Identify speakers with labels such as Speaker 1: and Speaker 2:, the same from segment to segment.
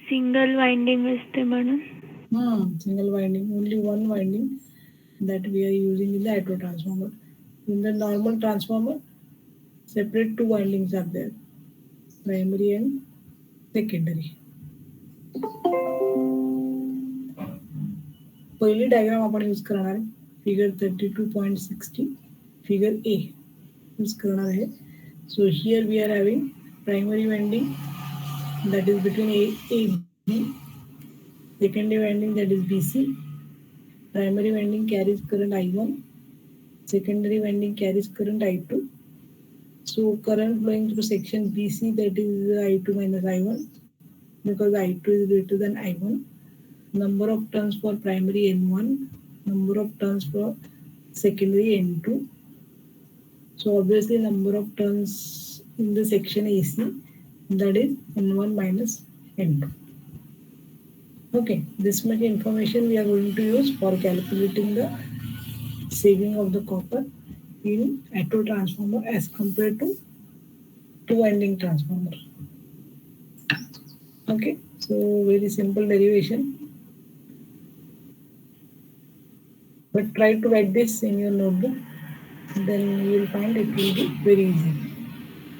Speaker 1: Single winding असते म्हणून.
Speaker 2: Single winding, only one winding that we are using in the auto transformer. In the normal transformer, separate two windings are there, primary and secondary. पहिली diagram आपण use करणार आहे figure 32.60 figure A use करणार आहे. So here we are having primary winding that is between AB, secondary winding that is BC. Primary winding carries current I1, secondary winding carries current I2. So current flowing through section BC, that is I2 minus I1, because I2 is greater than I1. Number of turns for primary N1, number of turns for secondary N2. So obviously number of turns in the section AC, that is N1 minus N2. Okay, this much information we are going to use for calculating the saving of the copper in auto transformer as compared to two winding transformer. Okay, so very simple derivation, but try to write this in your notebook, then you will find it will be very easy.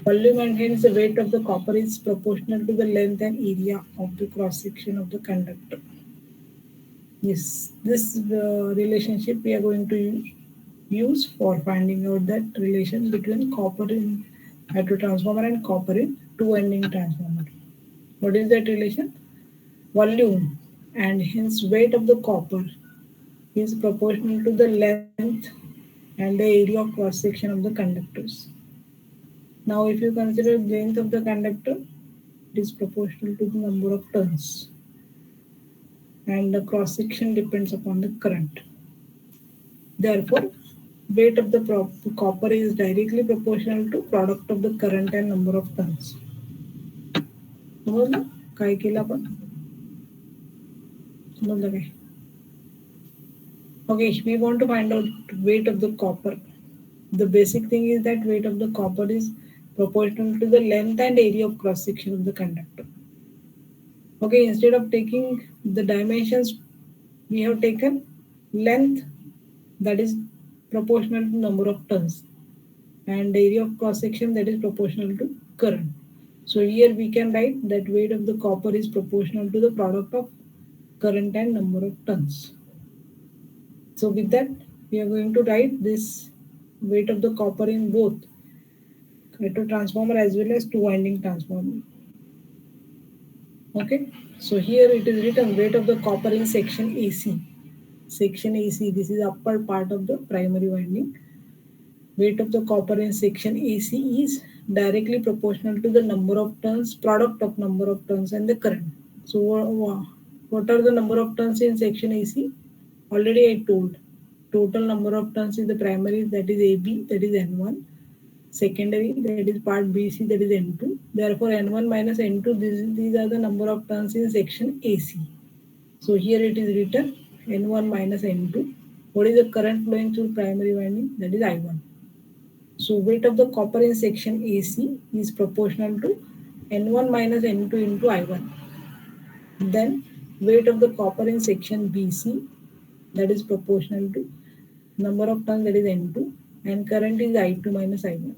Speaker 2: Volume and hence the weight of the copper is proportional to the length and area of the cross section of the conductor. Yes, this relationship we are going to use for finding out that relation between copper in auto transformer and copper in two winding transformer. What is that relation? Volume and hence weight of the copper is proportional to the length and the area of cross section of the conductors. Now if you consider length of the conductor, it is proportional to the number of turns, and the cross section depends upon the current. Therefore, weight of the copper is directly proportional to product of the current and number of turns. समजलं काय केलं आपण? समजलं काय? Okay, we want to find out weight of the copper. The basic thing is that weight of the copper is proportional to the length and area of cross section of the conductor. Okay, instead of taking the dimensions, we have taken length, that is proportional to number of turns, and area of cross section, that is proportional to current. So here we can write that weight of the copper is proportional to the product of current and number of turns. So with that, we are going to write this weight of the copper in both auto transformer as well as two winding transformer. Okay, so here it is written weight of the copper in section AC. Section AC, this is upper part of the primary winding. Weight of the copper in section AC is directly proportional to the number of turns, product of number of turns and the current. So what are the number of turns in section AC? Already I told. Total number of turns in the primary, that is AB, that is N1. Secondary, that is part BC, that is N2. Therefore N1 minus N2, these are the number of turns in section AC. So here it is written N1 minus N2. What is the current flowing through primary winding? That is I1. So weight of the copper in section AC is proportional to N1 minus N2 into I1. Then weight of the copper in section BC, that is proportional to number of turns, that is N2, and current is I2 minus I1.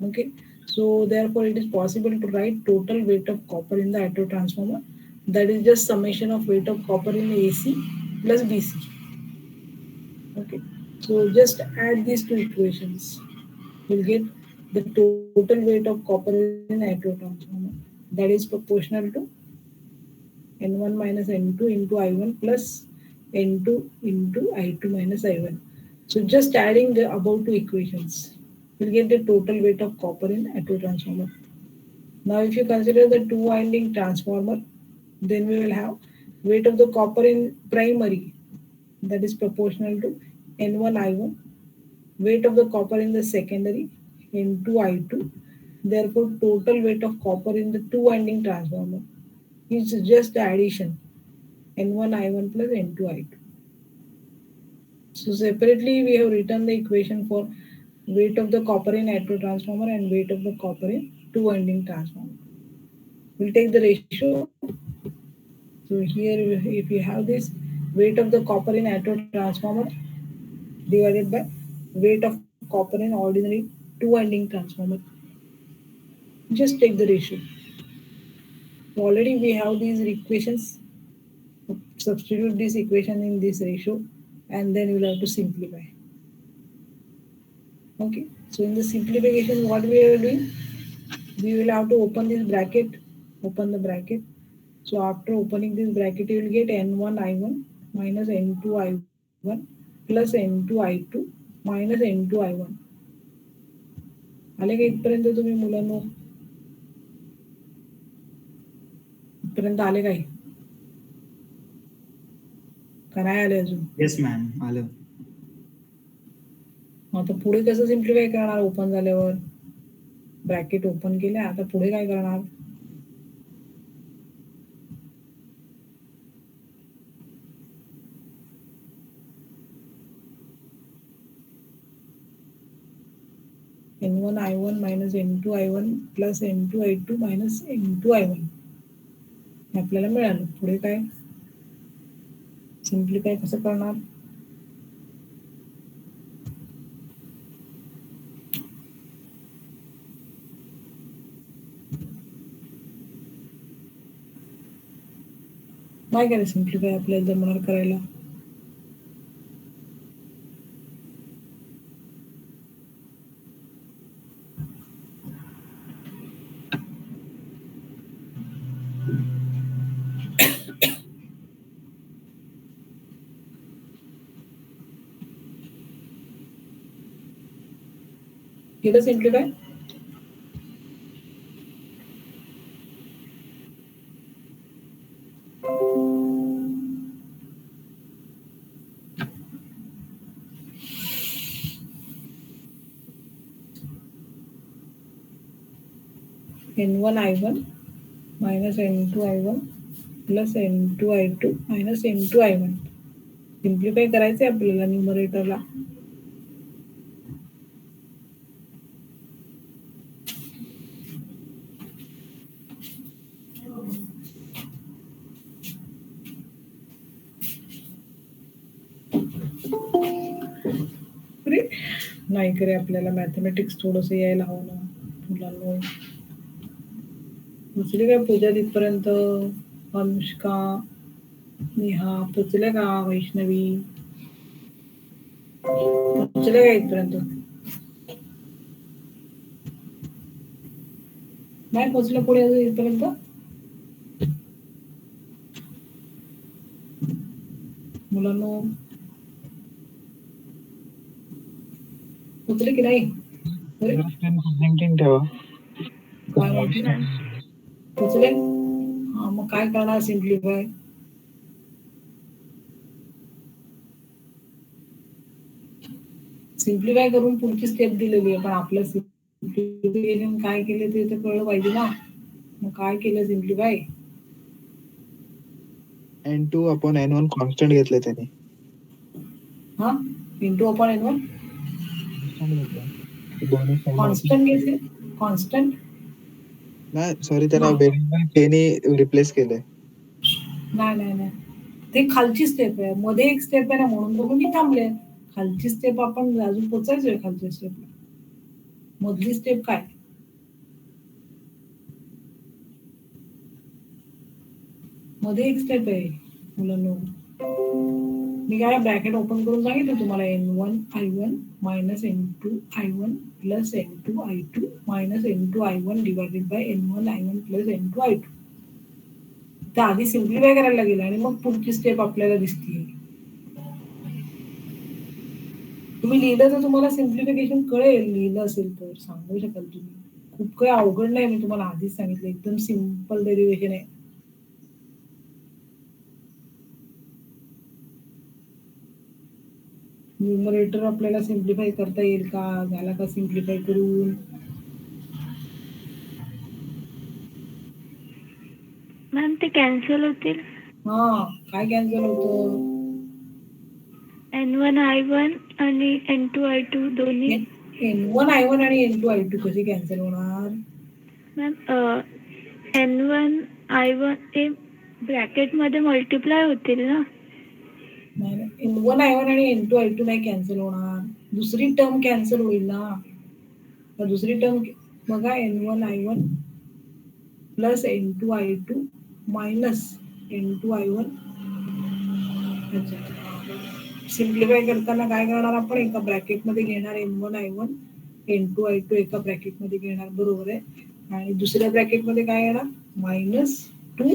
Speaker 2: Okay, so therefore it is possible to write total weight of copper in the auto transformer, that is just summation of weight of copper in AC plus BC. Okay, so just add these two equations, you'll get the total weight of copper in auto transformer, that is proportional to N1 minus N2 into I1 plus N2 into I2 minus I1. So just adding the above two equations, we'll get the total weight of copper in auto transformer. Now if you consider the two winding transformer, then we will have weight of the copper in primary, that is proportional to N1 I1, weight of the copper in the secondary, N2 I2. Therefore total weight of copper in the two winding transformer is just the addition N1 I1 plus N2 I2. So separately we have written the equation for weight of the copper in auto transformer and weight of the copper in two winding transformer. We'll take the ratio. So here, if you have this weight of the copper in auto transformer divided by weight of copper in ordinary two-winding transformer, just take the ratio. Already we have these equations. Substitute this equation in this ratio, and then you'll have to simplify. Okay. So in the simplification, what we are doing, we will have to open this bracket. Open the bracket. So after opening this bracket, you will get N1 I1 minus N2 I1 plus N2 I2 minus N2 I1. आले का इथपर्यंत तुम्ही मुलांनो? इथपर्यंत आले काय? का नाही आले अजून?
Speaker 3: येस मॅम, आलं.
Speaker 2: आता पुढे कसं सिम्प्लिफाय करणार? ओपन झाल्यावर ब्रॅकेट ओपन केले, आता पुढे काय करणार? N1 I1 minus N2 I1 plus N2 I2 minus N2 I1 आपल्याला मिळालं. पुढे काय सिम्प्लिफाय कसं करणार? नाही काय सिम्प्लिफाय आपल्याला जमणार करायला. केलं simplify? N1 I1 minus N2 I1 plus N2 I2 minus N2 I1 simplify करायचंय आपल्याला न्यूमरेटरला. नाही करे आपल्याला मॅथमॅटिक्स थोडंसं यायला हवं ना मुलांना. पोचले काय पूजा तिथपर्यंत? अनुष्का, नेहा पोचले का? वैष्णवी पोचले का इथपर्यंत? नाही पोचलं पुढे अजून इथपर्यंत? मुलांना पोचले की नाही? काय म्हणते? पोचले? हा, मग काय करणार सिम्प्लिफाय? सिम्प्लिफाय करून पुढची स्टेप दिलेली आहे, पण आपलं सिम्प्लिफिकेशन काय केलं ते तर कळलं पाहिजे ना. मग काय केलं simplify?
Speaker 4: N2 upon N1 constant घेतले त्याने.
Speaker 2: हा, इंटू अपॉन N1 कॉन्स्टंट घेतले. कॉन्स्टंट
Speaker 4: नाही, सॉरी, त्याला व्हेरिएबल केने रिप्लेस केलंय.
Speaker 2: नाही नाही नाही, ते खालची स्टेप आहे. मध्ये एक स्टेप आहे ना, म्हणून बघून मी थांबले. खालची स्टेप आपण अजून पोचायचोय. खालच्या स्टेपला मधली स्टेप काय? मध्ये एक स्टेप आहे मुलांना. मी काय ब्रॅकेट ओपन करून सांगितलं तुम्हाला. N1 I1 minus N2 I1 plus N2 I2 minus N2 I1 divided by N1 I1 plus N2 I2. तर आधी सिम्प्लिफाय करायला लागेल आणि मग पुढची स्टेप आपल्याला दिसते. तुम्ही लिहिलं तर तुम्हाला सिम्प्लिफिकेशन कळेल. लिहिलं असेल तर सांगू शकाल तुम्ही. खूप काही अवघड नाही, मी तुम्हाला आधीच सांगितलं. एकदम सिम्पल डेरिव्हेशन आहे. न्यूमरेटर आपल्याला सिम्प्लिफाय करता येईल का? झाला का सिम्प्लिफाय करून?
Speaker 1: मॅम ते कॅन्सल होतील.
Speaker 2: हा, काय कॅन्सल होतं?
Speaker 1: N1 I1 आणि N2 I2 दोन्ही.
Speaker 2: N1 I1 आणि N2 I2 कसे कॅन्सल होणार?
Speaker 1: मॅम N1 I1 हे ब्रॅकेट मध्ये मल्टिप्लाय होतील ना.
Speaker 2: नाही, N1 I1 आणि N2 I2 नाही कॅन्सल होणार, दुसरी टर्म कॅन्सल होईल ना. तर दुसरी टर्म बघा, N1 I1 plus N2 I2 minus N2 I1. अच्छा, सिम्प्लिफाय करताना काय करणार आपण, एका ब्रॅकेटमध्ये घेणार N1 I1, N2 I2 एका ब्रॅकेटमध्ये घेणार, बरोबर आहे. आणि दुसऱ्या ब्रॅकेटमध्ये काय येणार, मायनस 2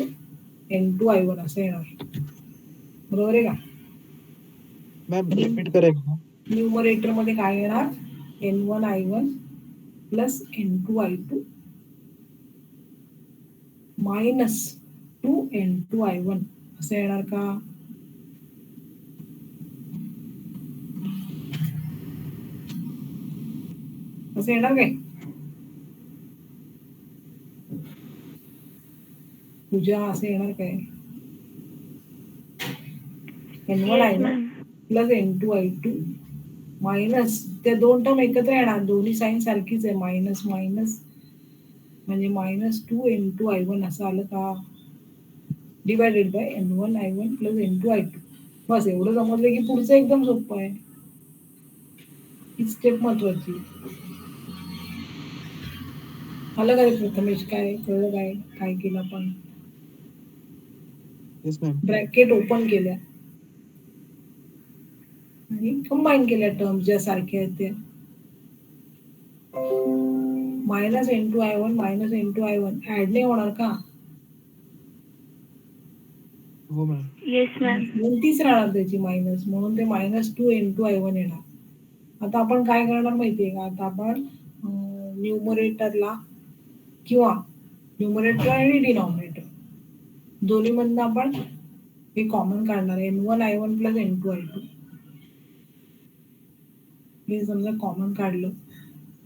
Speaker 2: N2 I1 असं येणार, बरोबर आहे का.
Speaker 4: मॅम रिपीट करेल का?
Speaker 2: न्यूमरेटर मध्ये काय येणार, N1 I1 plus N2 I2 minus 2 N2 I1 असं येणार का. असं येणार काय पूजा, असं येणार काय. N1
Speaker 1: yes
Speaker 2: I1
Speaker 1: ma'am.
Speaker 2: Plus N2 I2 minus, त्या दोन टर्म एकत्र येणार, दोन्ही साईन सारखीच आहे, मायनस मायनस म्हणजे मायनस 2 N2 I1 असं आलं का, divided by N1 I1 plus N2 I2. बस एवढं समजलं की पुढचं एकदम सोपं आहे, ही स्टेप महत्वाची. आलं का रे प्रथमेश, काय कळलं, काय काय केलं आपण.
Speaker 4: Yes ma'am.
Speaker 2: ब्रॅकेट ओपन केल्या आणि कंबाईन केल्या टर्म्स ज्या सारख्या आहेत त्या. Minus N2 I1 minus N2 I1 add नाही होणार का.
Speaker 4: हो मॅम.
Speaker 1: Yes ma'am.
Speaker 2: तीच राहणार त्याची मायनस, म्हणून ते मायनस 2 N2 I1 येणार. आता आपण काय करणार माहितीये का, आता आपण न्यूमरेटरला किंवा न्यूमरेटर आणि डिनॉमिनेटर दोन्ही मधनं आपण हे कॉमन काढणार आहे, N1 I1 plus N2 I2. हे समजा कॉमन काढलं,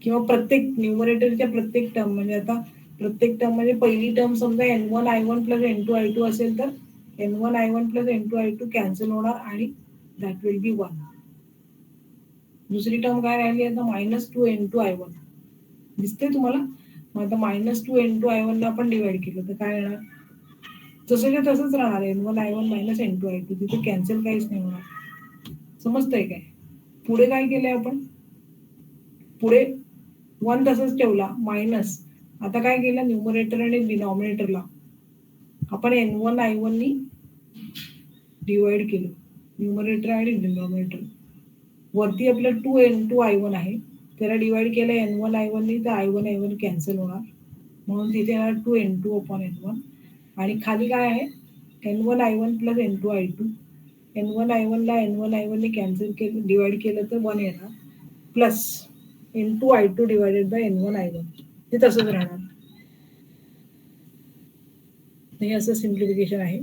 Speaker 2: किंवा प्रत्येक न्यूमरेटरच्या प्रत्येक टर्म, म्हणजे आता प्रत्येक टर्म म्हणजे पहिली टर्म समजा N1 I1 plus N2 I2 असेल तर N1 I1 plus N2 I2 cancel होणार आणि दॅट विल बी 1. दुसरी टर्म काय राहिली आता, मायनस 2 N2 I1 दिसते तुम्हाला. मग आता मायनस 2 N2 I1 ला आपण डिवाइड केलं तर काय येणार, जसं तसंच राहणार, N1 I1 minus N2 I2, तिथे कॅन्सल काहीच नाही होणार. समजतंय काय. पुढे काय केलंय आपण, पुढे 1 तसंच ठेवला मायनस. आता काय केलं, न्यूमरेटर आणि डिनॉमिनेटरला आपण N1 I1 नी डिवाइड केलं, न्यूमरेटर आणि डिनॉमिनेटर. वरती आपलं 2 N2 I1 आहे, त्याला डिवाइड केलं N1 I1 नी, तर I1 I1 कॅन्सल होणार, म्हणून तिथे येणार 2 N2 अपॉन N1. आणि खाली काय आहे, N1 I1 plus N2 I2. N1 I1 ला N1 I1 नी कॅन्सल केलं, डिवाइड केलं तर 1 येणार, plus N2 I2 divided by N1 I1. ते तसंच राहणार. हे असं सिम्प्लिफिकेशन आहे.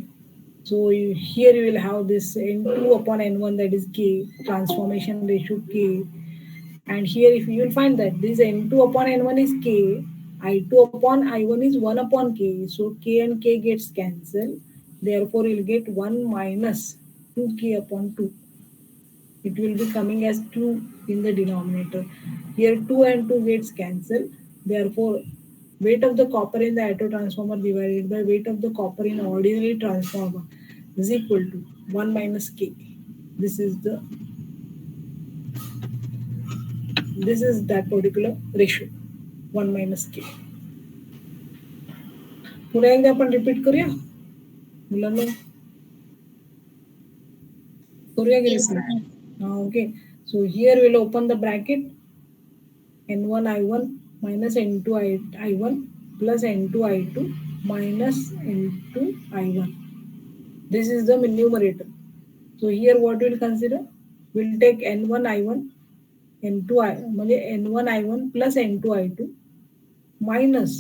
Speaker 2: So here you will have this N2 upon N1, that is K, transformation ratio K. And here if you will find that this N2 upon N1 is K, I2 upon I1 is 1 upon K. So K and K gets cancelled. Therefore you'll get 1 minus 2K upon 2. It will be coming as 2 in the denominator. Here 2 and 2 gets cancelled. Therefore weight of the copper in the auto transformer divided by weight of the copper in ordinary transformer is equal to 1 minus K. This is that particular ratio, 1 minus K. पुन्हा एकदा आपण repeat करूया मुलांना, करूया की repeat. Okay, so here we'll open the bracket, N1 I1 minus N2 I1 plus N2 I2 minus N2 I1. This is the numerator. So here what we'll consider, we'll take N1 I1 N2 I म्हणजे N1 I1 plus N2 I2 minus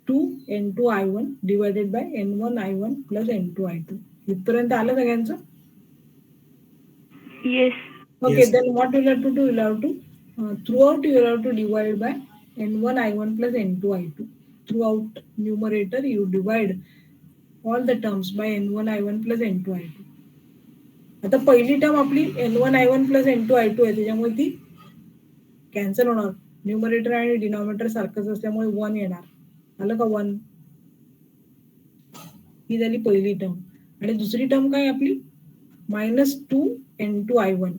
Speaker 2: 2 N2 I1 divided by N1 I1 plus N2 I2. इथपर्यंत आलं सगळ्यांचं.
Speaker 1: Yes.
Speaker 2: Okay,
Speaker 4: Yes.
Speaker 2: then what you'll have to do, you'll have to throughout you will have to divide by N1 I1 plus N2 I2. Throughout numerator you divide all the terms by N1 I1 plus N2 I2. आता पहिली term आपली N1 I1 plus N2 I2 आहे, त्याच्यामुळे ती cancel होणार. Numerator आणि denominator सारखंच असल्यामुळे 1 येणार. आलं का 1. ही झाली पहिली टर्म. आणि दुसरी टर्म काय आपली -2n2i1.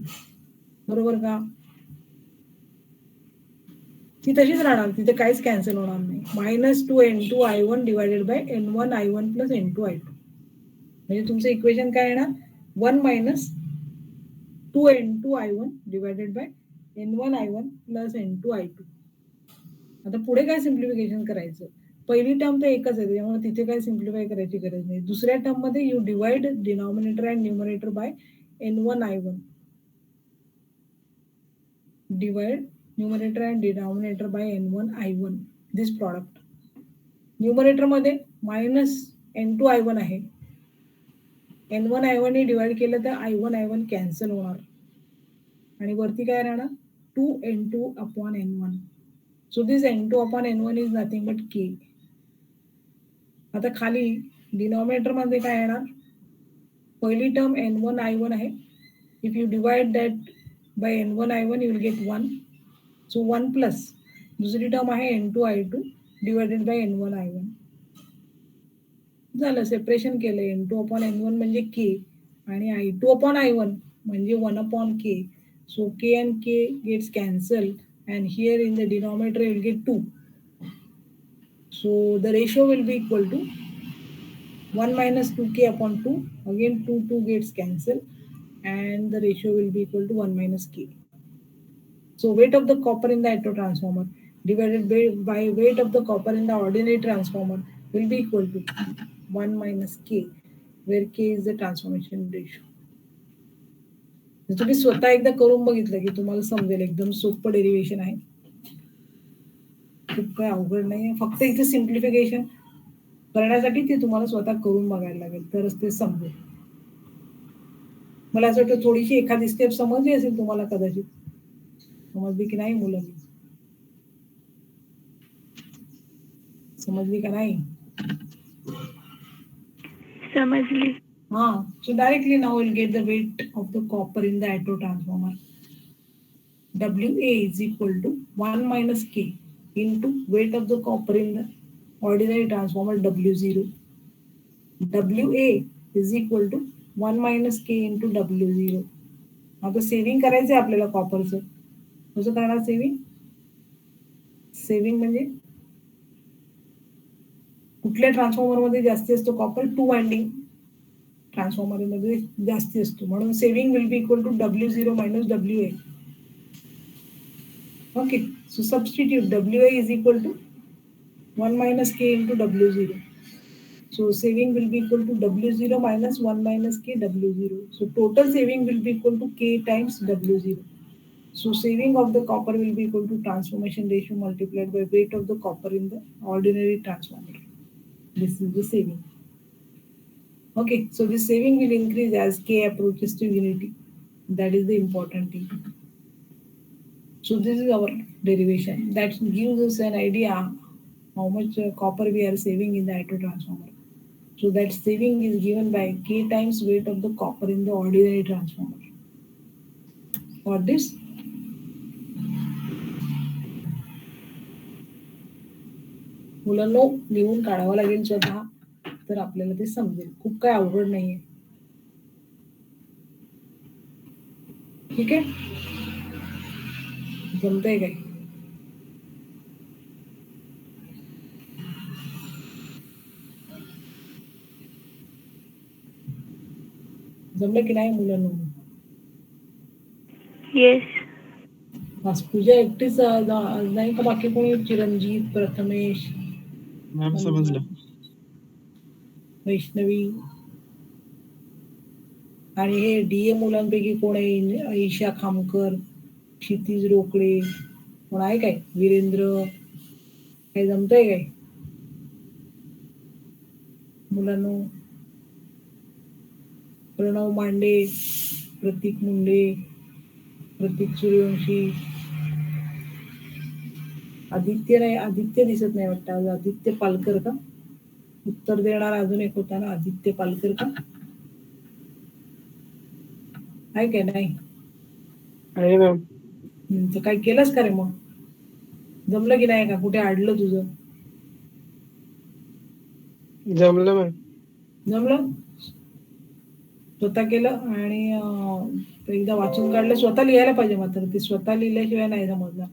Speaker 2: बरोबर का? ती तशीच राहणार, तिथे काहीच कॅन्सल होणार नाही. -2n2i1 divided by n1i1 plus n2i2. म्हणजे तुमचं इक्वेशन काय येणार 1 - 2n2i1 divided by n1i1 plus n2i2. आता पुढे काय सिम्प्लिफिकेशन करायचं? पहिली टर्म तर एकच आहे, त्यामुळे तिथे काय सिम्प्लिफाय करायची गरज नाही. दुसऱ्या टर्म मध्ये you divide denominator and numerator bye n1i1. Divide numerator and denominator by n1i1. This product. Numerator मध्ये -n2i1 आहे. n1i1 ने डिवाइड केलं तर i1 कॅन्सल होणार आणि वरती काय राहणार 2n2/n1. So this n2/n1 is nothing but k. आता खाली डिनॉमिनेटर मध्ये काय येणार? पहिली टर्म n1i1 आहे. If you divide that by n1i1 you will get 1. So 1 plus दुसरी टर्म आहे n2i2 डिवायडेड बाय n1i1. झालं, सेपरेशन केलं. n2/n1 म्हणजे k आणि i2/i1 म्हणजे 1/k. So k and k gets cancelled and here in the denominator you will get 2. So the ratio will be equal to 1 - 2k/2. Again 2 gets cancelled and the ratio will be equal to 1 - k. So weight of the copper in the auto transformer divided by weight of the copper in the ordinary transformer will be equal to 1 - k, where k is the transformation ratio. तुम्ही स्वतः एकदा करून बघितलं की तुम्हाला समजेल, एकदम सोपं डेरिव्हेशन आहे, खूप काय अवघड नाही. फक्त इथे सिम्प्लिफिकेशन करण्यासाठी ते तुम्हाला स्वतः करून बघायला लागेल, तरच ते समजेल. मला असं वाटतं थोडीशी एखादी स्टेप समजली असेल तुम्हाला, कदाचित समजली की नाही मुलं? समजली का नाही?
Speaker 1: समजली.
Speaker 2: So directly now we'll get the weight of the copper in the auto transformer. WA is equal to 1 - k into weight of the copper in the ordinary transformer W0. WA is equal to 1 - k into W0. आता saving करायचं आहे आपल्याला कॉपरचं. कसं करणार saving? Saving म्हणजे कुठल्या transformer मध्ये जास्ती असतो कॉपर? 2 वाइंडिंग ट्रान्सफॉर्मर मध्ये जास्ती असतो, म्हणून saving will be equal to W0 - WA. Okay, so substitute WA is equal to 1 - k into W0. So saving will be equal to W0 minus 1 - k W0. So total saving will be equal to k times W0. So saving of the copper will be equal to transformation ratio multiplied by weight of the copper in the ordinary transformer. This is the saving. Okay, so this saving will increase as k approaches to unity. That is the important thing. So this is our derivation. That gives us an idea how much copper we are saving in the auto transformer. So that saving is given by k times weight of the copper in the ordinary transformer. For this, मुलांनो लिहून काढावं लागेल स्वतः, तर आपल्याला ते समजेल. खूप काय अवघड नाहीये. ठीक आहे, जमतंय काय? जमलं की नाही मुलांनो?
Speaker 1: येस.
Speaker 2: बस पूजा एकटीच नाही का? बाकी कोणी? चिरंजीत, प्रथमेश,
Speaker 4: मॅम समजलं.
Speaker 2: वैष्णवी आणि हे डीए मुलांपैकी कोण आहे? ईशा खामकर, क्षितिज रोकडे, कोण आहे काय? वीरेंद्र, काय जमतंय काय मुलांनो? प्रणव मांडे, प्रतीक मुंडे, प्रतीक सूर्यवंशी, आदित्य नाही, आदित्य दिसत नाही वाटतं. आदित्य पालकर का? उत्तर देणार अजून एक होता ना, आदित्य पालकर का? आहे काय? नाही
Speaker 4: आहे मॅम.
Speaker 2: तर काय केलंस का रे? मग जमलं की नाही का? कुठे अडलं तुझं?
Speaker 4: जमलं मॅम.
Speaker 2: जमलं? स्वतः केलं आणि ते एकदा वाचून काढलं. स्वतः लिहायला पाहिजे मात्र ते स्वतः लिहिल्याशिवाय नाही समजणार.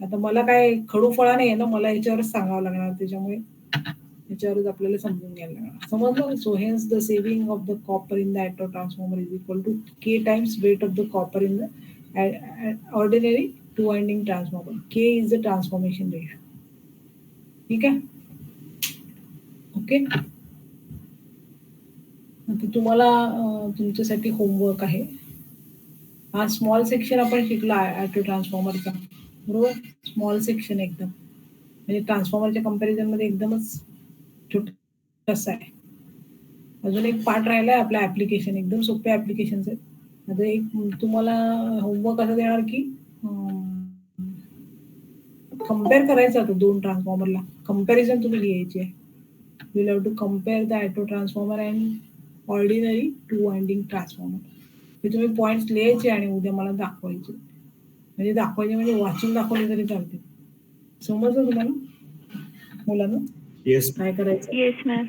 Speaker 2: आता मला काय खडू फळा नाही आहे ना, मला याच्यावरच सांगावं लागणार. त्याच्यामुळे याच्यावरच आपल्याला समजून घ्यायला लागणार. समजलं? So hence the saving of the copper in the auto transformer is equal to K times weight of the copper in the ordinary two winding transformer. K is the transformation ratio. ठीक आहे? Okay. आता तुम्हाला तुमच्यासाठी homework आहे. हा small section आपण शिकला auto ट्रान्सफॉर्मरचा, बरोबर? स्मॉल सेक्शन एकदम, म्हणजे ट्रान्सफॉर्मरच्या कंपॅरिझन मध्ये एकदमच छोटासा आहे. अजून एक पार्ट राहिलाय आपला ऍप्लिकेशन. एकदम सोपे ऍप्लिकेशन्स आहेत. आता एक तुम्हाला होमवर्क असं देणार की कम्पेअर करायचं होतं दोन ट्रान्सफॉर्मरला. कंपॅरिझन तुम्ही लिहायची आहे. You have to compare the auto transformer and ordinary two winding transformer. हे तुम्ही पॉइंट्स लिहायचे आणि उद्या मला दाखवायचे. म्हणजे वाचून दाखवले तरी चालते. समजलं तुम्हाला मुलांना?
Speaker 3: येस.
Speaker 2: काय करायचं?
Speaker 1: Yes ma'am.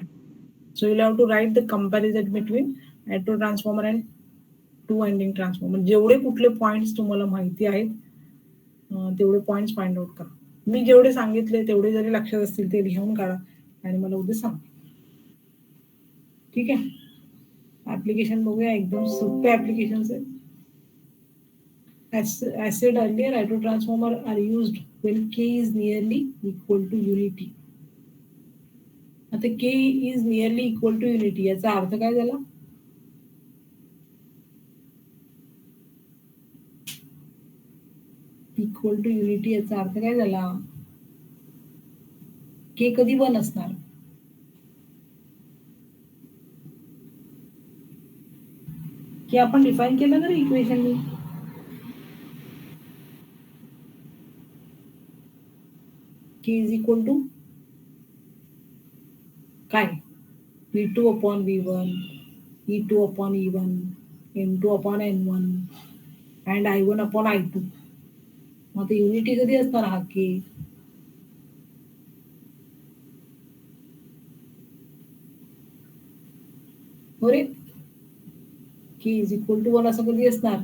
Speaker 2: So you'll have to write the comparison between auto transformer and two winding transformer. जेवढे कुठले पॉइंट्स तुम्हाला माहिती आहेत तेवढे पॉइंट्स फाइंड आउट करा. मी जेवढे सांगितले तेवढे जरी लक्षात असतील ते लिहून काढा आणि मला उद्या सांगा. ठीक आहे? ऍप्लिकेशन बघूया. एकदम सोपे ऍप्लिकेशन्स आहेत. As said earlier, auto transformer are used when K is nearly equal to unity. आता K is nearly equal to unity याचा अर्थ काय झाला? इक्वल टू युनिटी याचा अर्थ काय झाला? K कधी 1 असणार? K आपण डिफाईन केलं ना इक्वेशननी. K is equal to काय? V2 upon V1, E2 upon E1, N2 upon N1 and I1 upon I2. मग आता युनिटी कधी असणार हा K? बरे K is equal to 1 असं कधी असणार?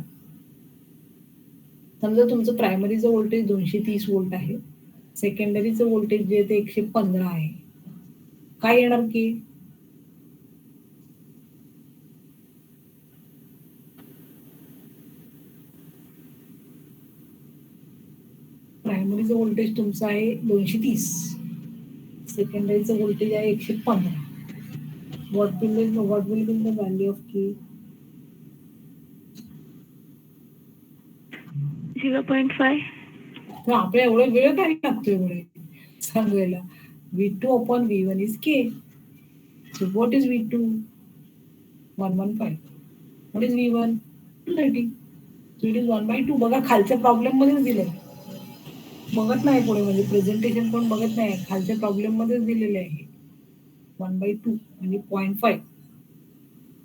Speaker 2: समजा तुमचं प्रायमरीचं व्होल्टेज 230 व्होल्ट आहे. सेकंडरीचं व्होल्टेज जे ते 115 आहे. काय येणार K? प्रायमरीचं व्होल्टेज तुमचं आहे 230. सेकंडरीचं व्होल्टेज आहे 115. What will be the value of K?
Speaker 1: 0.5.
Speaker 2: तर आपल्या एवढा वेळ काय लागतो एवढे सांगायला? V2 upon V1 is K. So what is V2? 115. What is V1? 230. So it is 1/2. बघा खालच्या प्रॉब्लेम मध्येच दिलंय. बघत नाही पुढे, म्हणजे प्रेझेंटेशन पण बघत नाही. खालच्या प्रॉब्लेम मध्येच दिलेले आहे 1/2 म्हणजे 0.5.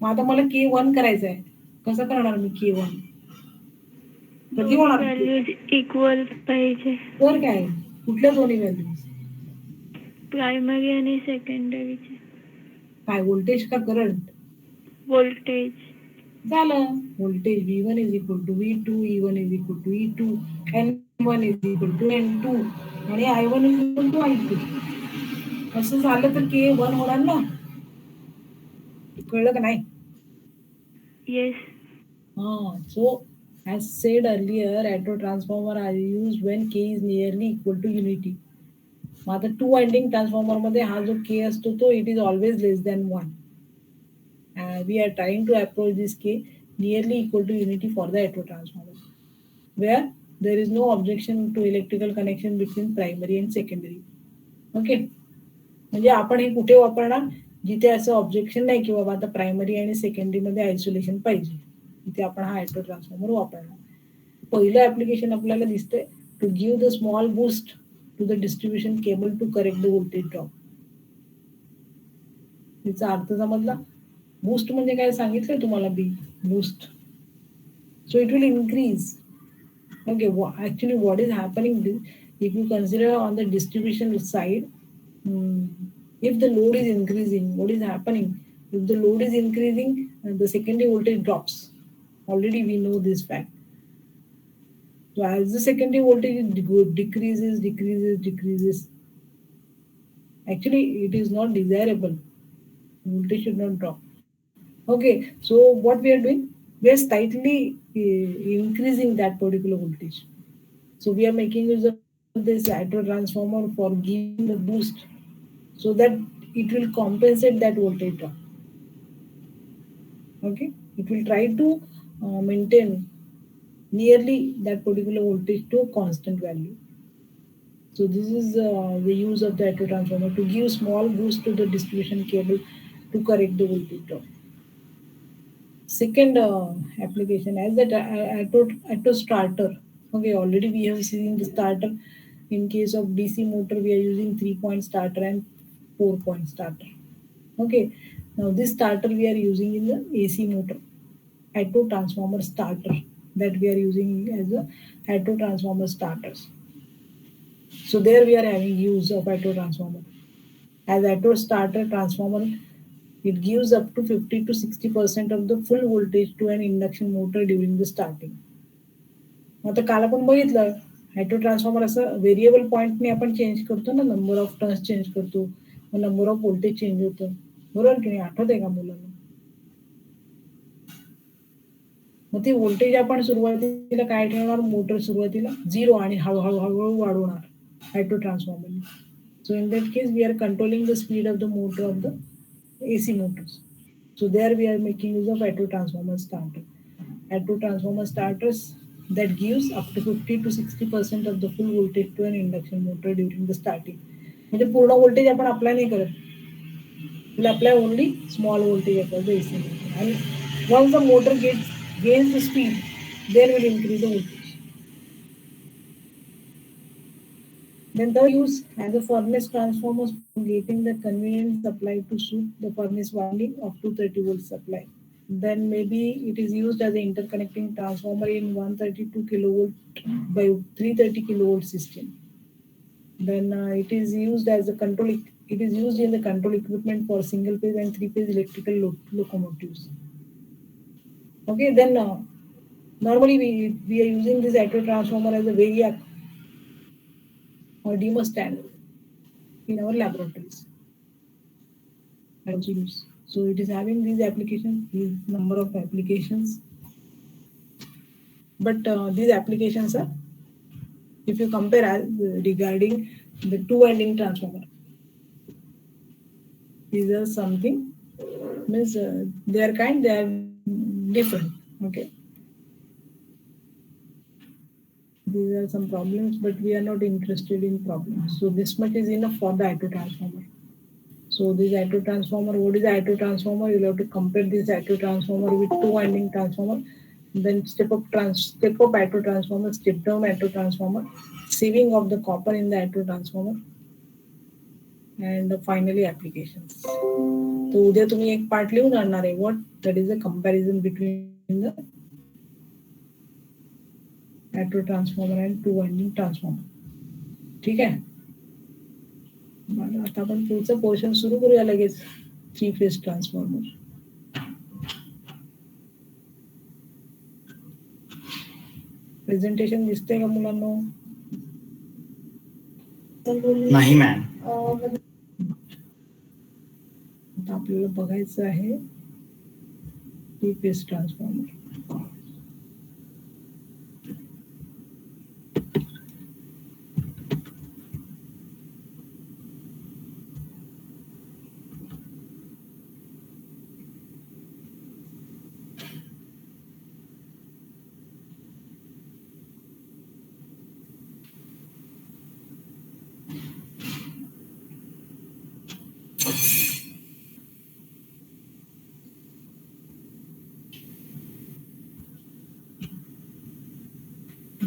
Speaker 2: मग आता मला K1 करायचं आहे. कसं करणार मी K1? कधी होणार?
Speaker 1: व्हॅल्यूज इक्वल पाहिजे.
Speaker 2: तर काय? कुठल्या दोन्ही व्हॅल्यूज?
Speaker 1: प्रायमरी आणि सेकंडरीचे.
Speaker 2: काय व्होल्टेज का करंट?
Speaker 1: व्होल्टेज.
Speaker 2: झालं. Voltage V1 is equal to V2, E1 is equal to E2, N1 is equal to N2 आणि I1 is equal to I2. असं झालं तर K1 होणार ना? कळलं का नाही?
Speaker 1: Yes.
Speaker 2: So as said earlier, auto transformer are used when K is nearly equal to unity. मग आता टू वाइंडिंग ट्रान्सफॉर्मर मध्ये हा जो K असतो तो it is always less than 1. We are trying to approach this K nearly equal to unity for the auto transformer, where there is no objection to electrical connection between primary and secondary. Okay, म्हणजे आपण हे कुठे वापरणार? जिथे असं objection नाही की बाबा आता प्रायमरी आणि सेकंडरी मध्ये आयसोलेशन पाहिजे, तिथे आपण हा ऑटो ट्रान्सफॉर्मर वापरणार. पहिलं ऍप्लिकेशन आपल्याला दिसतंय to give the small boost to the distribution cable to correct the voltage drop. याचा अर्थ समजला? बूस्ट म्हणजे काय सांगितलंय तुम्हाला? Boost. So it will increase. Okay, actually what is happening if you consider on the distribution side, If the load is increasing, what is happening? If the load is increasing, the secondary voltage drops. Already we know this fact. So as the secondary voltage decreases, actually it is not desirable. Voltage should not drop. Okay, so what we are doing? We are slightly increasing that particular voltage. So we are making use of this auto transformer for giving the boost so that it will compensate that voltage drop. Okay, it will try to maintain nearly that particular voltage to a constant value. So this is the use of the auto transformer to give small boost to the distribution cable to correct the voltage drop. Second application as that auto starter. Okay, already we have seen the starter. In case of DC motor, we are using 3-point starter and 4-point starter. Okay, now this starter we are using in the AC motor, auto transformer starter that we are using as a auto transformer starters. So there we are having use of auto transformer. As auto starter transformer, it gives up to 50 to 60% of the full voltage to an induction motor during the starting. आता काल आपण बघितलं auto transformer असं variable पॉईंटने आपण change करतो ना, number of turns change करतो, मग नंबर ऑफ व्होल्टेज चेंज होतं, बरोबर की नाही? आठवतंय का मुलांना? मग ते व्होल्टेज आपण सुरुवातीला काय ठेवणार? मोटर सुरुवातीला 0 आणि हळूहळू हळूहळू वाढवणार auto ट्रान्सफॉर्मरने. So in that case, we are controlling the speed of the motor of the AC motors. So there we are making use of auto transformer starter. Auto transformer starters that gives up to 50 to 60% of the full voltage to an induction motor during the starting. म्हणजे पूर्ण voltage आपण apply नाही करत. We'll apply only small voltage across the AC motor. And once the motor gains the speed, then we'll increase the voltage. Then the use as a furnace transformers for getting the convenient supply to suit the furnace winding of 230 volt supply. Then maybe it is used as an interconnecting transformer in 132 kilovolt by 330 kilovolt system. Then it is used as a control. It is used in the control equipment for single phase and 3-phase electrical locomotives. Okay, then normally we are using this auto transformer as a variac or DMOS channel in our laboratories. So it is having these applications, these number of applications. But these applications are, if you compare regarding the two-winding transformer, these are something means they are different. Okay, these are some problems, but we are not interested in problems. So this much is enough for the auto transformer. So this auto transformer, what is the auto transformer? You'll have to compare this auto transformer with two-winding transformer, then step up auto transformer, step down auto transformer, saving of the copper in the auto transformer, and finally applications. So उद्या तुम्ही एक part लिहून आणणार आहे, what that is a comparison between the auto transformer and two-winding transformer. ठीक आहे? आता आपण पुढचं पोर्शन सुरू करूया लगेच. 3-phase transformer. प्रेझेंटेशन दिसतंय का मुलांना?
Speaker 3: नाही मॅम.
Speaker 2: आता आपल्याला बघायचं आहे 3-phase ट्रान्सफॉर्मर.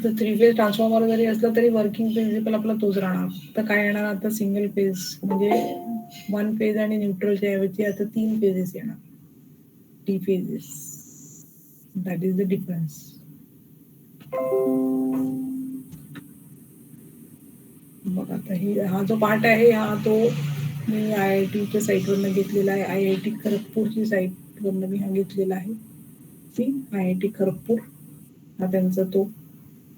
Speaker 2: तर 3-phase ट्रान्सफॉर्मर जरी असलं तरी वर्किंग प्रिन्सिपल आपला तोच राहणार. तर काय येणार आता सिंगल फेज म्हणजे 1 फेज आणि न्यूट्रलच्या ऐवजी आता 3 फेजेस येणार. 3 phases. That is the difference. बघा आता हा जो पार्ट आहे हा तो मी IITच्या साईटवरनं घेतलेला आहे. IIT खरगपूरची साईटवरनं मी हा घेतलेला आहे. IIT खरगपूर हा त्यांचा तो,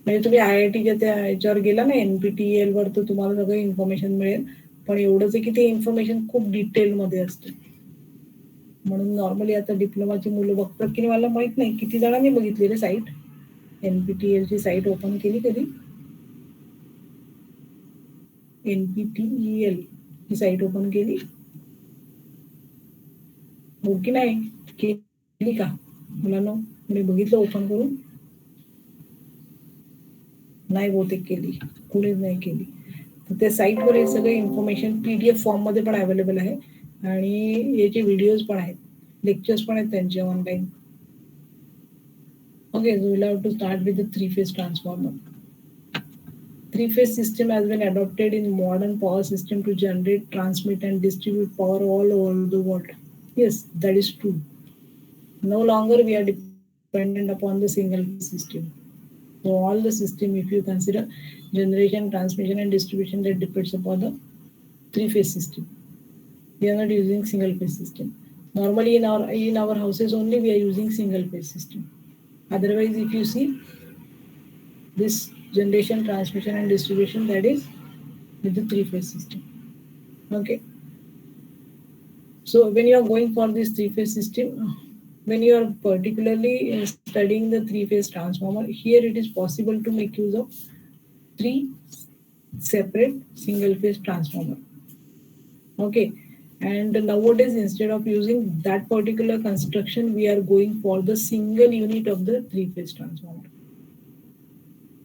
Speaker 2: म्हणजे तुम्ही IITच्या त्या याच्यावर गेला ना NPTEL वर, तर तुम्हाला सगळं इन्फॉर्मेशन मिळेल. पण एवढंच आहे की ते इन्फॉर्मेशन खूप डिटेलमध्ये असते. म्हणून नॉर्मली आता डिप्लोमाची मुलं बघतात की मला माहित नाही किती जणांनी बघितलेली साईट, NPTEL ची साईट ओपन केली कधी? NPTEL ही साईट ओपन केली हो की नाही? केली का मुलांनो? मी बघितलं ओपन करून? नाही बहुतेक केली, कुणीच नाही केली. तर त्या साईटवर हे सगळे इन्फॉर्मेशन PDF फॉर्ममध्ये पण अवेलेबल आहे आणि याचे व्हिडिओज पण आहेत, लेक्चर्स पण आहेत त्यांचे online. Okay, so we'll have to start with the three-phase transformer. Three-phase system has been adopted in modern power system to generate, transmit, and distribute power all over the world. Yes, that is true. No longer we are dependent upon the single system. So all the system, if you consider generation, transmission, and distribution, that depends upon the three-phase system. We are not using single-phase system. Normally in our houses only we are using single-phase system. Otherwise, if you see this generation, transmission, and distribution, that is with the three-phase system. Okay. So when you are going for this three-phase system, when you are particularly studying the three-phase transformer, here it is possible to make use of three separate single-phase transformer. Okay. And nowadays, instead of using that particular construction, we are going for the single unit of the three-phase transformer.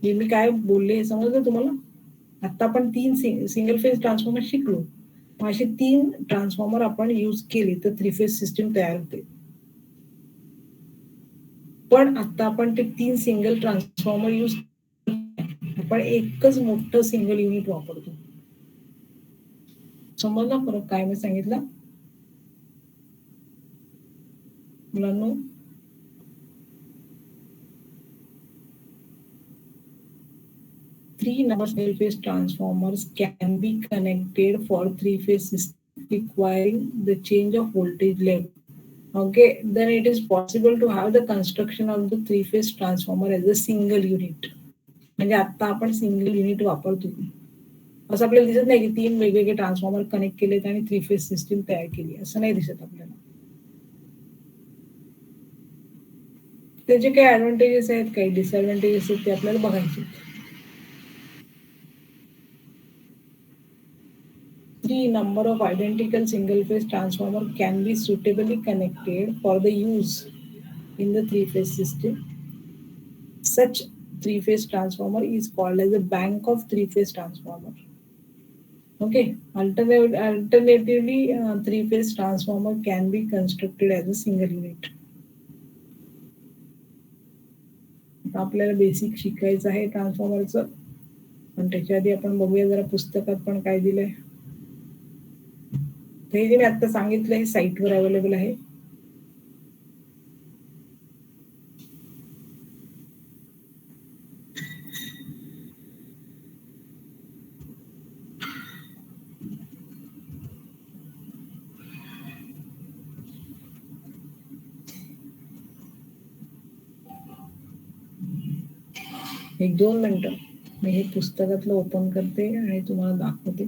Speaker 2: हे मी काय बोलले हे समजलं तुम्हाला? आता आपण 3 single phase transformer शिकलो. असे 3 ट्रान्सफॉर्मर आपण यूज केले तर 3 फेज सिस्टीम तयार होते. पण आता आपण ते 3 सिंगल ट्रान्सफॉर्मर यूज, आपण एकच मोठं सिंगल युनिट वापरतो. समजलं फरक काय मी सांगितलं मुलांनो? Three number single-phase transformers can be connected for three-phase system requiring the change of voltage level. Okay, then it is possible to have the construction of the three-phase transformer as a single unit. म्हणजे आता आपण single unit वापरतो असं आपल्याला दिसत नाही की 3 वेगवेगळे ट्रान्सफॉर्मर कनेक्ट केलेत आणि थ्री फेज सिस्टीम तयार केली, असं नाही दिसत आपल्याला. त्याचे काही ऍडव्हान्टेजेस आहेत, काही डिसएडव्हान्टेजेस आहेत, ते आपल्याला बघायचे. Three number of identical single-phase transformer can be suitably connected for the use in the three-phase system. Such three-phase transformer is called as a bank of three-phase transformer. Okay. Alternatively, three-phase transformer can be constructed as a single unit. आपल्याला basic शिकायचं आहे ट्रान्सफॉर्मरचं, पण त्याच्या आधी आपण बघूया जरा पुस्तकात पण काय दिलंय. हे जे मी आता सांगितलं हे साईटवर अवेलेबल आहे. एक 2 मिनिटं मी हे पुस्तकातलं ओपन करते आणि तुम्हाला दाखवते.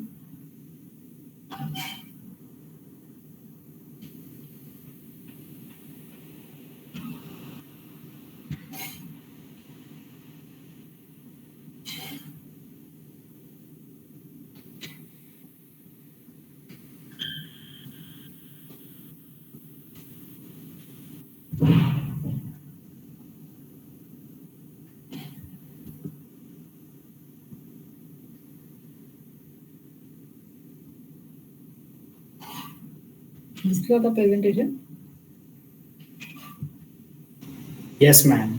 Speaker 2: दिसलं का presentation?
Speaker 3: Yes, ma'am.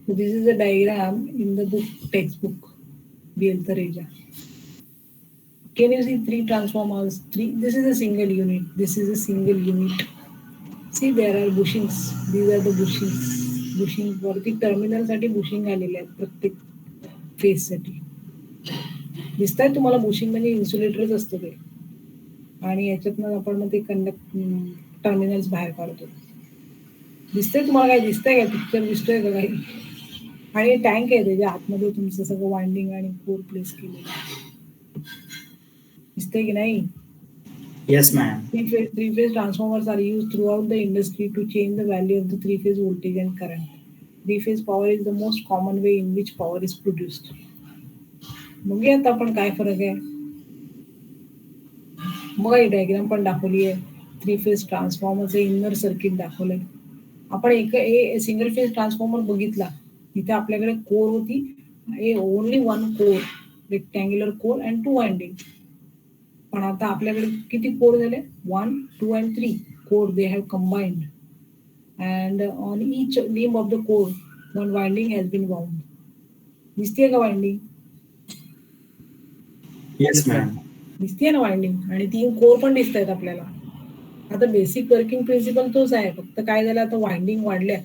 Speaker 2: So this is a diagram in the book textbook, BL Tareja. Can you see 3 transformers? 3. This is a single unit. This is a single unit. See, there are bushings. These are the bushings. Bushing वरती terminal साठी bushing आलेले आहेत प्रत्येक phase साठी. दिसतंय तुम्हाला bushing म्हणजे इन्सुलेटरच असतं ते. आणि याच्यातनं आपण मग ते टर्मिनल्स बाहेर काढतो. दिसतंय तुम्हाला? काय दिसतंय का? पिक्चर दिसतोय का काही? आणि टँक आहे त्याच्या आतमध्ये तुमचं सगळं वाइंडिंग आणि कोर प्लेस केलेलं आहे. दिसतंय की नाही?
Speaker 3: Yes, ma'am.
Speaker 2: Three-phase transformers are used throughout the industry to change the value of the three-phase voltage and current. Three-phase power is the most common way in which power is produced. बघूया आता आपण काय फरक आहे. बघा ही diagram पण दाखवली आहे. थ्री फेज ट्रान्सफॉर्मरचं इनर सर्किट दाखवलंय. आपण एक सिंगल फेज ट्रान्सफॉर्मर बघितला. इथे आपल्याकडे कोर होती, only one core, rectangular core and 2 winding. पण आता आपल्याकडे किती कोर झाले? 1, 2 and 3 core they have combined. And on each limb of the core one winding has been bound. दिसतीये का वाइंडिंग?
Speaker 3: Yes, ma'am.
Speaker 2: दिसतीये ना वाइंडिंग? आणि 3 कोर पण दिसत आहेत आपल्याला. आता बेसिक वर्किंग प्रिन्सिपल तोच आहे, फक्त काय झालं आता वाइंडिंग वाढल्या.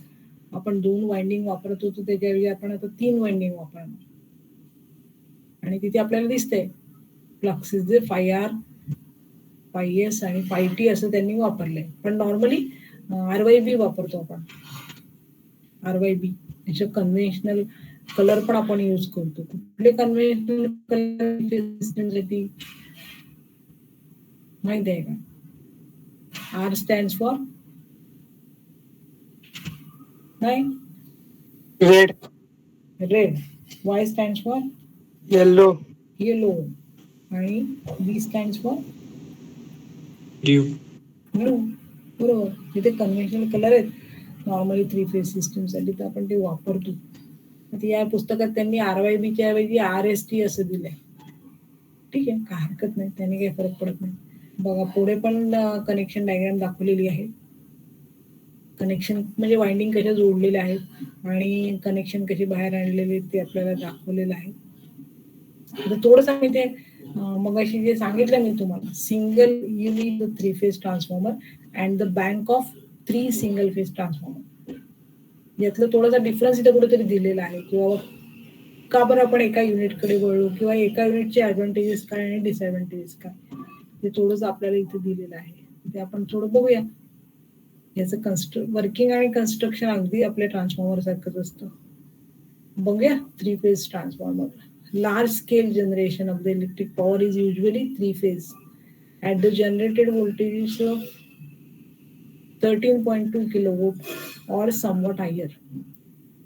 Speaker 2: आपण 2 वाइंडिंग वापरत होतो त्याच्याऐवजी आपण आता 3 वाइंडिंग वापरणार. आणि तिथे आपल्याला दिसतंय फ्लक्सेस जे 5R, 5S आणि 5T असं त्यांनी वापरलंय. पण नॉर्मली RYB वापरतो आपण. RYB याच्या कन्व्हेन्शनल कलर पण आपण यूज करतो. कुठले कन्व्हेन्शनल कलर सिस्टमसाठी माहिती आहे का? R stands for नाही
Speaker 5: Red,
Speaker 2: red. Y stands for
Speaker 5: yellow,
Speaker 2: yellow आणि B stands for
Speaker 5: blue.
Speaker 2: Blue. बरोबर. तिथे कन्व्हेन्शनल कलर आहेत नॉर्मली 3 फेज सिस्टमसाठी, तर आपण ते वापरतो. आता या पुस्तकात त्यांनी RYBच्या ऐवजी RST असं दिलंय. ठीक आहे, काय हरकत नाही, त्याने काही फरक पडत नाही. बघा पुढे पण कनेक्शन डायग्राम दाखवलेली आहे. कनेक्शन म्हणजे वाइंडिंग कशा जोडलेल्या आहेत आणि कनेक्शन कसे बाहेर आणलेले ते आपल्याला दाखवलेलं आहे. तर थोडंसं मी ते मगाशी जे सांगितलं मी तुम्हाला, single unit 3 phase transformer and the bank of 3 single phase transformer, यातलं थोडासा डिफरन्स इथे कुठेतरी दिलेला आहे, किंवा का बरं आपण एका युनिटकडे वळलो, किंवा एका युनिटचे ऍडव्हान्टेजेस काय आणि डिसएडव्हान्टेजेस काय, ते थोडंसं आपल्याला इथे दिलेलं आहे. ते आपण थोडं बघूया. याचं वर्किंग आणि कन्स्ट्रक्शन अगदी आपल्या ट्रान्सफॉर्मर सारखंच असतं. बघूया 3 phase transformer. Large scale generation of the electric power is usually 3 phase at the generated voltages of 13.2 kilovolt or somewhat higher.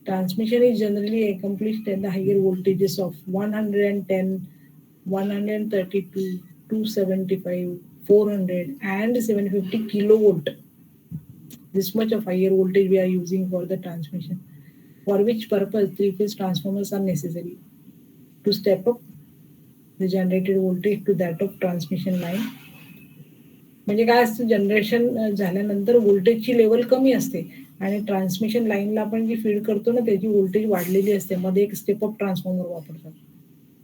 Speaker 2: Transmission is generally accomplished at the higher voltages of 110, 132, 275, 400 and 750 kilovolt. This much of higher voltage we are using for the transmission, for which purpose 3 phase transformers are necessary to step up the generated voltage to that of transmission line. म्हणजे काय असतं, generation झाल्यानंतर व्होल्टेजची level कमी असते आणि transmission लाईनला आपण जी फीड करतो ना त्याची व्होल्टेज वाढलेली असते. मध्ये एक स्टेप अप ट्रान्सफॉर्मर वापरतात.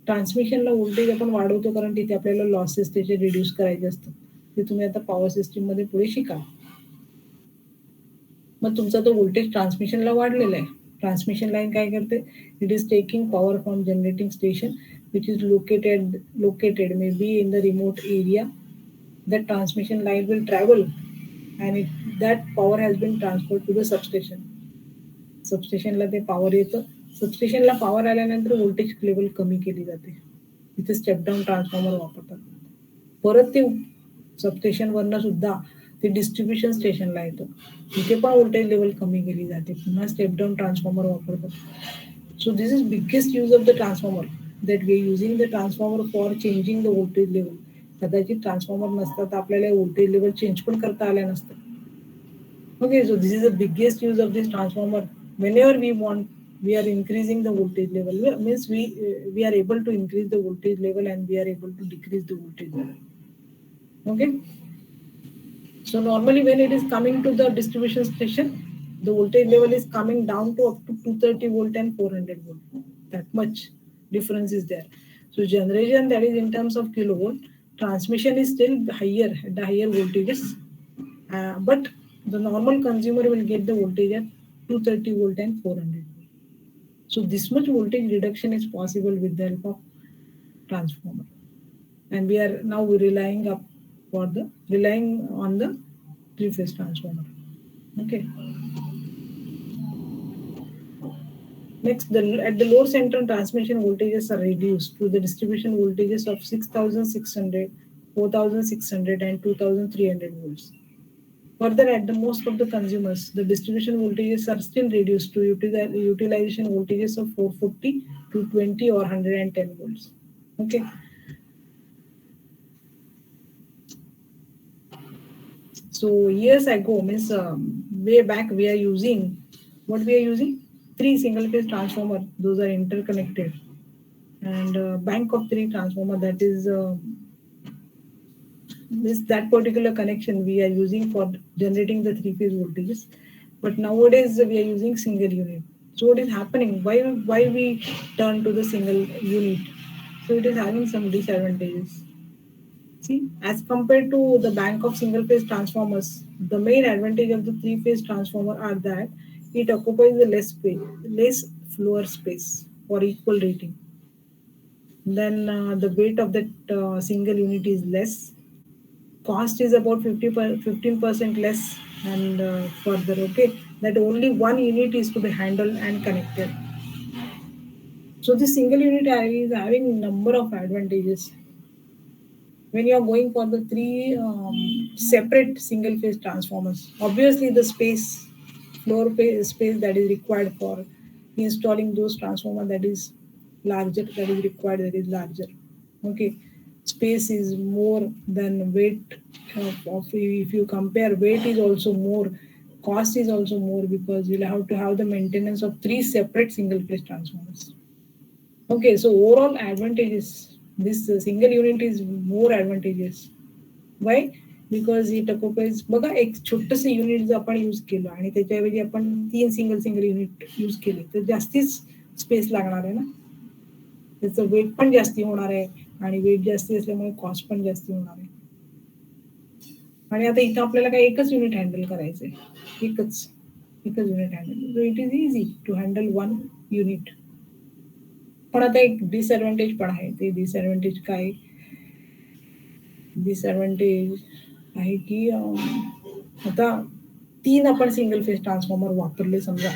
Speaker 2: ट्रान्समिशनला व्होल्टेज आपण वाढवतो कारण तिथे आपल्याला लॉसेस त्याचे रिड्यूस करायचे असतात. ते तुम्ही आता पॉवर सिस्टीम मध्ये पुढे शिका. मग तुमचा तो व्होल्टेज ट्रान्समिशनला वाढलेला आहे. ट्रान्समिशन लाईन काय करते? It is taking power from generating station which is located may be in the remote area. That transmission line will travel and that power has been transferred to the substation. सबस्टेशनला ते power येतं. सबस्टेशनला power आल्यानंतर voltage level कमी केली जाते. इथे step down transformer वापरतात. परत ते सबस्टेशनवरनं सुद्धा ते डिस्ट्रीब्युशन स्टेशनला येतं. तिथे पण व्होल्टेज लेवल कमी केली जाते. पुन्हा स्टेप डाऊन ट्रान्सफॉर्मर वापरतात. So this is biggest use of the transformer, that we are using the transformer for changing the voltage level. कदाचित ट्रान्सफॉर्मर नसतं तर आपल्याला व्होल्टेज लेवल चेंज पण करता आलं नसतं. Okay, so this is the biggest use of this transformer. Whenever we are increasing the voltage level, means we are able to increase the voltage level and we are able to decrease the voltage level. Okay, so normally when it is coming to the distribution station, the voltage level is coming down to up to 230 volt and 400 volt. That much difference is there. So generation, that is in terms of kilovolt, transmission is still higher at the higher voltages, but the normal consumer will get the voltage at 230 volt and 400 volt. So this much voltage reduction is possible with the help of transformer, and we are now relying for the relying on the three-phase transformer. Okay. Next, at the load center, transmission voltages are reduced to the distribution voltages of 6,600, 4,600, and 2,300 volts. Further, at the most of the consumers, the distribution voltages are still reduced to utilization voltages of 440, 220, or 110 volts. Okay. So years ago, means way back, we are using what we are using? 3 single-phase transformer. Those are interconnected, and bank of 3 transformer. That is that particular connection we are using for generating the 3-phase voltages. But nowadays we are using single unit. So what is happening? Why we turn to the single unit? So it is having some disadvantages. See, as compared to the bank of single-phase transformers, the main advantage of the 3-phase transformer are that it occupies the less floor space for equal rating. Then the weight of that single unit is less. Cost is about 15% less, and further, okay, that only one unit is to be handled and connected. So this single unit is having number of advantages. When you are going for the 3 separate single phase transformers, obviously the space that is required for installing those transformers, that is larger, that is required, that is larger. Okay, space is more than weight of if you compare, weight is also more, cost is also more, because you'll have to have the maintenance of 3 separate single phase transformers. Okay, so overall advantages, this single unit is more advantageous. Why? Because it occupies, बघा एक छोटंसं unit जर आपण use केलं आणि त्याच्याऐवजी आपण 3 single unit use केले तर जास्तीच स्पेस लागणार आहे ना, त्याचं वेट पण जास्ती होणार आहे, आणि वेट जास्ती असल्यामुळे कॉस्ट पण जास्ती होणार आहे. आणि आता इथं आपल्याला काय एकच युनिट हँडल करायचंय, एकच unit handle. So it is easy to handle 1 unit. पण आता एक डिसएडव्हान्टेज पण आहे. ते डिसएडव्हान्टेज काय? डिसएडव्हान्टेज आहे की आता 3 आपण सिंगल फेज ट्रान्सफॉर्मर वापरले समजा,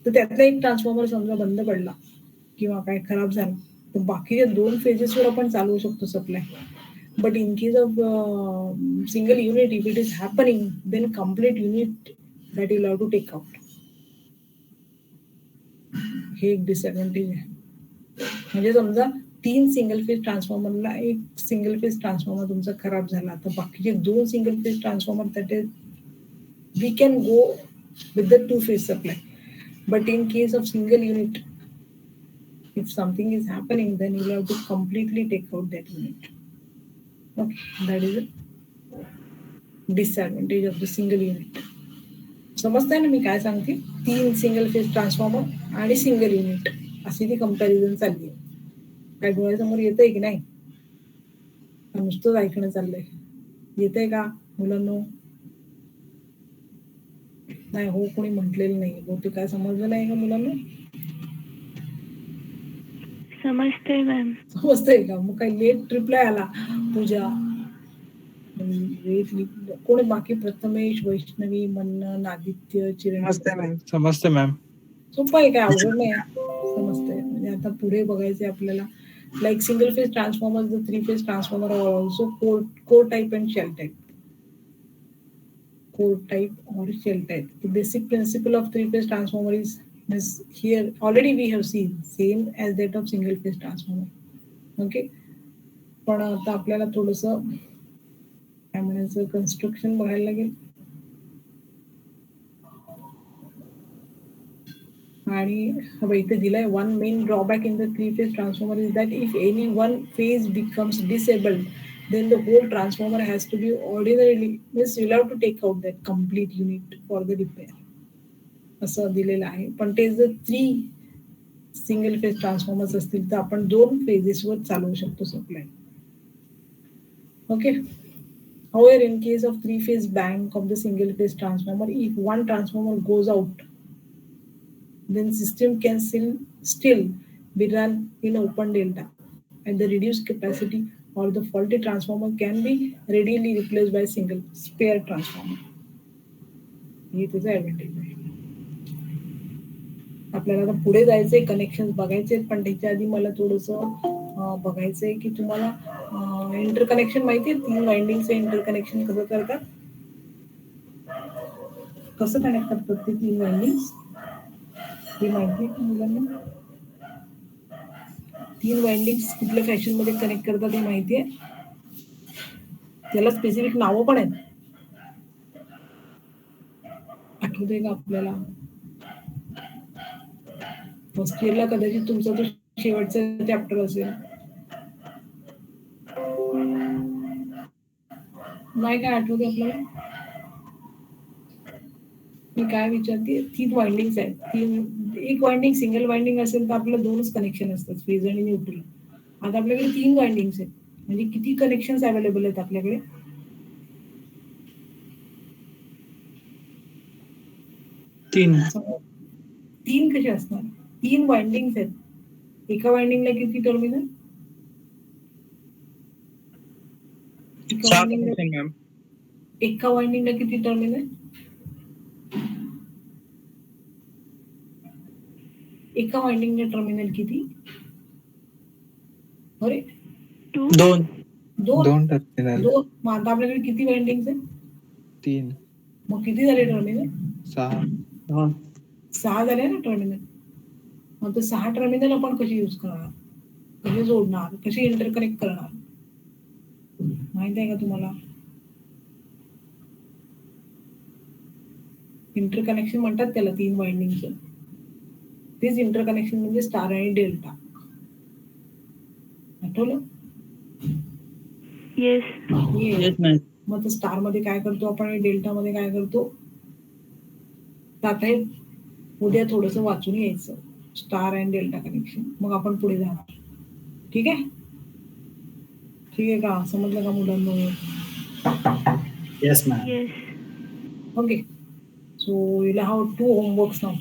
Speaker 2: तर त्यातला एक ट्रान्सफॉर्मर समजा बंद पडला किंवा काय खराब झाला, तर बाकीच्या 2 फेजेसवर आपण चालवू शकतो supply. But in case of single unit, if it is happening, then complete unit that you have to take out. हे एक डिसएडव्हान्टेज आहे. म्हणजे समजा 3 सिंगल फेज ट्रान्सफॉर्मरला एक सिंगल फेज ट्रान्सफॉर्मर तुमचा खराब झाला, तर बाकीचे 2 single phase transformer that is we can go with the 2 phase supply. But in case of single unit, if something is happening, then you have to completely take out that unit. Okay, that is a disadvantage of the single unit. समजतंय ना मी काय सांगते? 3 single phase transformer आणि single unit अशी ती comparison चालली आहे. काय डोळ्यासमोर येतंय की नाही? नुसतंच ऐकणं चाललंय. येतंय का मुलांनो? नाही, हो कोणी म्हटलेलं नाही. बहुतेक काय समजलं नाही का मुलांना?
Speaker 1: समजतंय मॅम.
Speaker 2: समजतंय का? मग काही लेट रिप्लाय आला. पूजा, कोणी बाकी? प्रथमेश, वैष्णवी, मन्नन, आदित्य, चिरंजीव.
Speaker 4: समजते मॅम.
Speaker 2: सोपं आहे, काय अवघड नाही. समजतंय. म्हणजे आता पुढे बघायचंय आपल्याला. Like single phase transformers, the 3 phase transformer are also core type and shell type. Core type or shell type. The basic principle of 3 phase transformer is here already we have seen, same as that of single phase transformer. Okay. पण आता आपल्याला थोडंसं काय म्हणायचं, construction बघायला लागेल. आणि इथे दिलाय, one main drawback in the 3 phase transformer is that if any one phase becomes disabled, then the whole transformer has to be ordinarily, means you'll have to take out that complete unit for the repair. असं दिलेलं आहे. पण ते जर 3 single phase transformers असतील तर आपण 2 फेजेसवर चालवू शकतो supply. Okay. However, in case of 3 phase bank of the single phase transformer, if one transformer goes out, then system can still be run in open delta at the reduced capacity or the faulty transformer can be readily replaced by a single spare transformer. हे त्याचं advantage आहे. आपल्याला आता पुढे जायचंय, connection बघायचे, पण त्याच्या आधी मला थोडंसं बघायचंय की तुम्हाला इंटरकनेक्शन माहिती आहे, 3 वाइंडिंगचं इंटरकनेक्शन कसं करतात, कसं कनेक्ट करतात ते 3 वाइंडिंग्स हे माहिती आहे मुलांना? 3 वाइंडिंग्स कुठल्या फॅशन मध्ये कनेक्ट करतात हे माहिती आहे? त्याला स्पेसिफिक नावं पण आहेत, आठवतंय का आपल्याला? फर्स्ट इयरला कदाचित तुमचा तो शेवटचा चॅप्टर असेल, नाही काय आठवते आपल्याला? मी काय विचारते, 3 वाइंडिंग्स आहेत. एक वाइंडिंग सिंगल वाइंडिंग असेल तर आपल्याला 2च कनेक्शन असतात, फेज आणि न्यूट्रल. आता आपल्याकडे 3 वाइंडिंग्स आहेत, म्हणजे किती कनेक्शन्स अवेलेबल आहेत आपल्याकडे? 3 कसे असणार? 3 वाइंडिंग्स आहेत, एका वाइंडिंगला किती टर्मिनल? एका वाइंडिंगला किती टर्मिनल? एका वाइंडिंगला टर्मिनल किती? अरे
Speaker 1: 2
Speaker 4: 2 टर्मिनल.
Speaker 2: मग आता आपल्याकडे किती वाइंडिंग्स आहेत?
Speaker 4: 3
Speaker 2: मग किती झाले टर्मिनल? 6 झाले ना टर्मिनल. मग ते 6 टर्मिनल आपण कशी यूज करणार, कसे जोडणार, कसे इंटरकनेक्ट करणार, माहित आहे का तुम्हाला? इंटरकनेक्शन म्हणतात त्याला 3 वाइंडिंगचं. तेच इंटरकनेक्शन म्हणजे स्टार आणि डेल्टा. आठवलं?
Speaker 1: येस.
Speaker 2: मग स्टार मध्ये काय करतो आपण आणि डेल्टा मध्ये काय करतो? आता हे उद्या थोडस वाचून यायचं, स्टार अँड डेल्टा कनेक्शन, मग आपण पुढे जाणार. ठीक आहे? ठीक आहे का? समजलं का मुलांना?
Speaker 3: Yes, ma'am.
Speaker 1: Yes.
Speaker 2: Okay. So you'll have 2 homeworks now.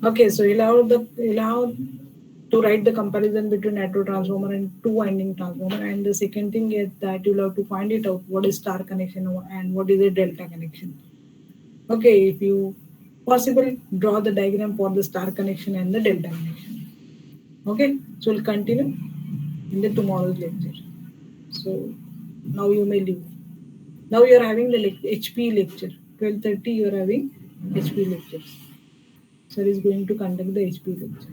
Speaker 2: Okay, so you'll have to write the comparison between auto transformer and 2 winding transformer, and the second thing is that you'll have to find it out what is star connection and what is a delta connection. Okay, if you possible, draw the diagram for the star connection and the delta connection. Okay, so we'll continue in the tomorrow's lecture. So now you may leave. Now you are having the HP lecture. 12:30 you are having HP lectures. Sir is going to conduct the HP lecture.